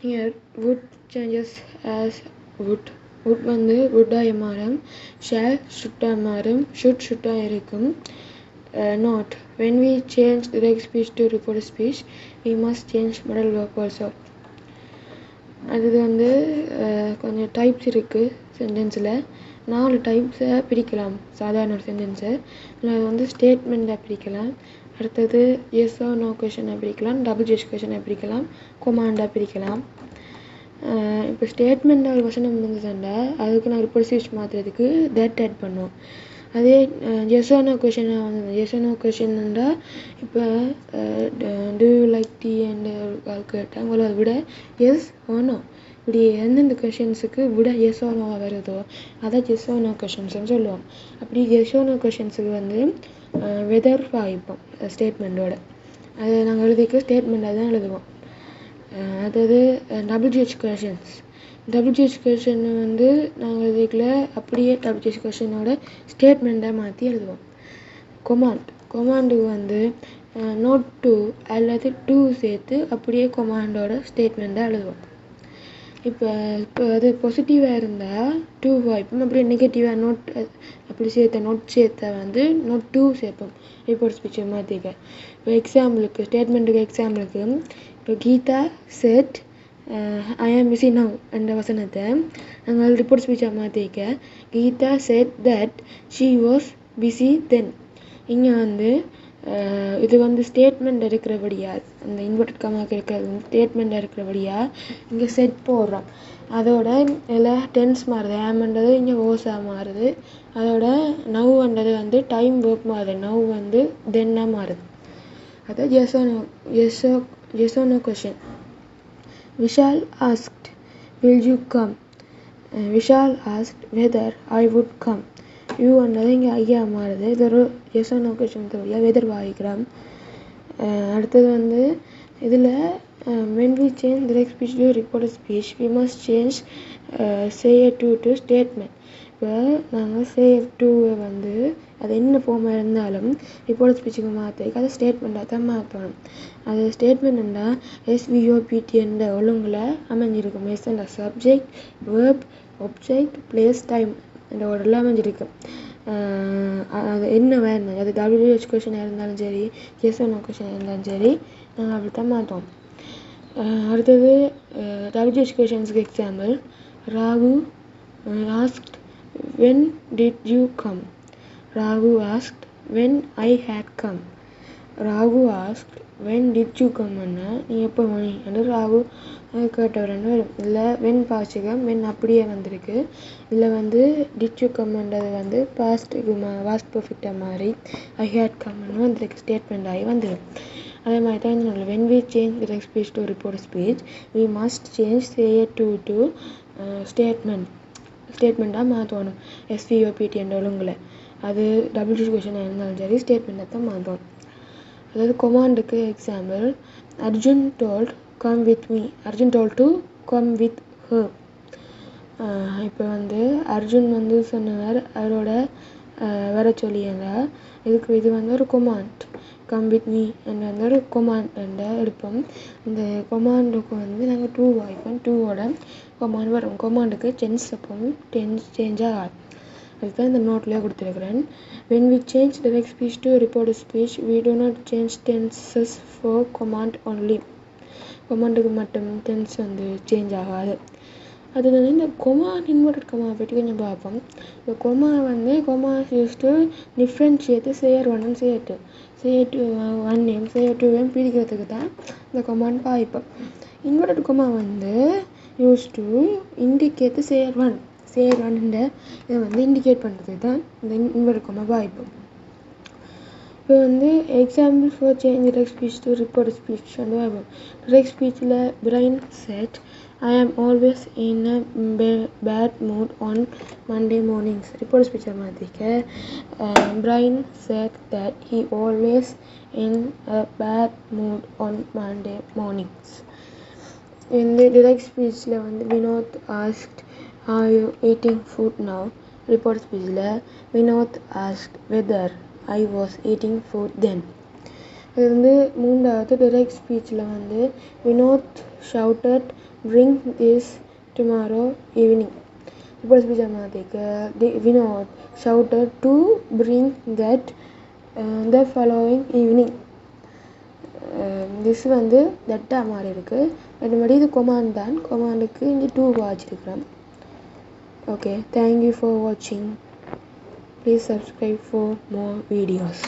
Here would changes as would. would வந்து would-ஆய் மாறும். shall should-ஆய் மாறும். should-ஆய் இருக்கும். Not. When we change direct speech to reported speech, we must change modal verb also. அது வந்து கொஞ்சம் types இருக்குது சென்டென்ஸில். 4 டைப்ஸை பிரிக்கலாம் சாதாரண ஒரு சென்டென்ஸை. அது வந்து ஸ்டேட்மெண்ட்டாக பிரிக்கலாம். அடுத்தது எஸ் ஆர் நோ கொஷனை பிரிக்கலாம், WH கொஷனை பிரிக்கலாம், கொமாண்டாக பிரிக்கலாம். இப்போ ஸ்டேட்மெண்ட்டாக ஒரு கொஷனை இருந்ததுண்டா அதுக்கு நான் ரிப்போர்ட் ஸ்பீச் மாற்றுறதுக்கு தட் ஆட் பண்ணுவோம். அதே எஸ் ஆர் நோ கொஷனை வந்து எஸ் ஆர் நோ கொஷன்டா இப்போ do you like tea and கேட்டால் உங்களை அதை விட எஸ் ஓனோ இப்படி எந்தெந்த கொஷின்ஸுக்கு விட எஸ் ஓ நோவாக வருதோ அதை எஸ் ஓ நோ கொஷின்ஸ்னு சொல்லுவோம். அப்படி எஸ் ஓ நோ கொஷின்ஸுக்கு வந்து வெதர் வாய்ப்போம் ஸ்டேட்மெண்ட்டோட. அதை நாங்கள் எழுதிக்க ஸ்டேட்மெண்ட்டாக தான் எழுதுவோம். அதாவது WH கொஷின்ஸ். WH கொஷின் வந்து நாங்கள் எழுதிக்கல அப்படியே WH கொஷினோட ஸ்டேட்மெண்ட்டாக மாற்றி எழுதுவோம். கொமாண்டுக்கு வந்து நோட் டூ அல்லது டூ சேர்த்து அப்படியே கொமாண்டோட ஸ்டேட்மெண்ட்டாக எழுதுவோம். இப்போ அது பாசிட்டிவாக இருந்தால் டூ வாய்ப்போம், அப்படியே நெகட்டிவாக நோட் அப்படி சேர்த்த வந்து நோட் டூ சேர்ப்போம் ரிப்போர்ட் ஸ்பீச்சை மாற்றிக்க. இப்போ எக்ஸாம்பிளுக்கு ஸ்டேட்மெண்ட்டுக்கு எக்ஸாம்பிளுக்கு இப்போ கீதா செட் ஐ ஆம் பிஸி நவ் என்ற வசனத்தை நாங்கள் ரிப்போர்ட் ஸ்பீச்சாக மாற்றிக்க Geeta said that she was busy then. இங்கே வந்து இது வந்து ஸ்டேட்மெண்ட் இருக்கிறபடியா அந்த இன்வெர்டட் கமாக்கு இருக்கிறது வந்து ஸ்டேட்மெண்ட் இருக்கிறபடியா இங்கே செட் போடுறோம். அதோட இதில் டென்ஸ் மாறுது, ஆம்ன்றது இங்கே ஓஸாக மாறுது. அதோட நவ்ன்றது வந்து டைம் ஒர்க் மாறுது, நவ் வந்து தென்னாக மாறுது. அதாவது yes or no question. Vishal asked will you come. Vishal asked whether I would come. யூன்றது இங்கே ஐயா மாறுது. இது ஒரு எஸ் ஓ நோ கொஷின் வழியாக வெதர் வாங்கிக்கிறோம். அடுத்தது வந்து இதில் when we change direct speech to reported speech we must change say to statement. இப்போ நாங்கள் say to-வை வந்து அது என்ன ஃபார்மாக இருந்தாலும் ரிப்போர்ட் ஸ்பீச்சுக்கு மாற்றிக்க அதை ஸ்டேட்மெண்ட்டாக தான் மாற்றணும். அது ஸ்டேட்மெண்ட்னா SVOPT என்ற ஒழுங்கில் அமைஞ்சிருக்கும். எஸ் என்ற subject, verb, object, place, time என்ற ஒரு அமைஞ்சிருக்கு. அது என்ன வேணும், அது WH கொஷனாக இருந்தாலும் சரி எஸ் ஓ நோ கொஷனாக இருந்தாலும் சரி நாங்கள் அப்படி தான் மாற்றோம். அடுத்தது WH கொஷன்ஸுக்கு example. Raghu asked when did you come. Raghu asked when I had come. Raghu asked when did you கம்னா நீ எப்போ வந்தீங்க ராகு கேட்டவரன்னு வரும். இல்லை வென் பாசிகம் வென் அப்படியே வந்திருக்கு. இல்லை வந்து டிட் யூ கம்ன்றது வந்து பாஸ்ட்டுக்கு பாஸ்ட் பர்ஃபெக்டாக மாறி ஐ ஹேட் கம்னு வந்திருக்கு, ஸ்டேட்மெண்ட் ஆகி வந்துடும். அதே மாதிரி தான் இந்த when we change direct speech to reported speech we must change say to ஸ்டேட்மெண்ட்டாக மாற்றணும். SVOPT என்ற ஒழுங்கில் அது WH கொஷனாக இருந்தாலும் சரி ஸ்டேட்மெண்ட்டாக தான் மாற்றணும். அதாவது கொமாண்டுக்கு example. Arjun told come with me. Arjun told to come with her. இப்போ வந்து அர்ஜுன் வந்து சொன்னவர் அவரோட வர சொல்லியதா இதுக்கு இது வந்து ஒரு கொமாண்ட். கம் வித் மீ என்ற வந்து ஒரு கொமாண்ட் என்ற எடுப்போம். இந்த கொமாண்டுக்கு வந்து நாங்கள் டூ வாய்ப்போம். டூவோட கொமாண்ட் வரும். கொமாண்டுக்கு டென்ஸ் அப்போம், டென்ஸ் சேஞ்சாக ஆகும். அதுதான் இந்த நோட்லேயே கொடுத்துருக்குறேன். when we change direct speech to reported speech we do not change tenses for command only. கொமாண்டுக்கு மட்டும் டென்ஸ் வந்து சேஞ்ச் ஆகாது. அது வந்து இந்த கொமா இன்வெர்டட் கொமா பற்றி கொஞ்சம் பார்ப்போம். இந்த கொமா வந்து comma use to differentiate chair one and chair two. சேர் டூ ஒன்னையும் சேர் டூவையும் பிரிக்கிறதுக்கு தான் இந்த கொமான் பாய்ப்போம். இன்வெர்டட் கொமா வந்து use to indicate chair one. Chair ஒன்ன்ற இதை வந்து இண்டிகேட் பண்ணுறதுக்கு தான் இந்த இன்வெர்டட் கொமா பாய்ப்போம். இப்போ வந்து example for change direct speech to reported speech வந்து பார்ப்போம். direct speechல Brian said I am always in a bad mood on Monday mornings. Report speech மாத்திக்க Brian said that he always in a bad mood on Monday mornings. In the direct speechல வந்து Vinod asked are you eating food now. Report speechல Vinod asked whether I was eating food then. இது வந்து மூன்றாவது direct speechல வந்து Vinod shouted bring this tomorrow evening. Upper speech Vinod shouted to bring that the following evening. This வந்து தட்டா மாதிரி இருக்குது. மற்றபடி இது command தான். கொமாண்டுக்கு இங்கே 2 வச்சுருக்கிறோம். Okay, thank you for watching. Please subscribe for more videos.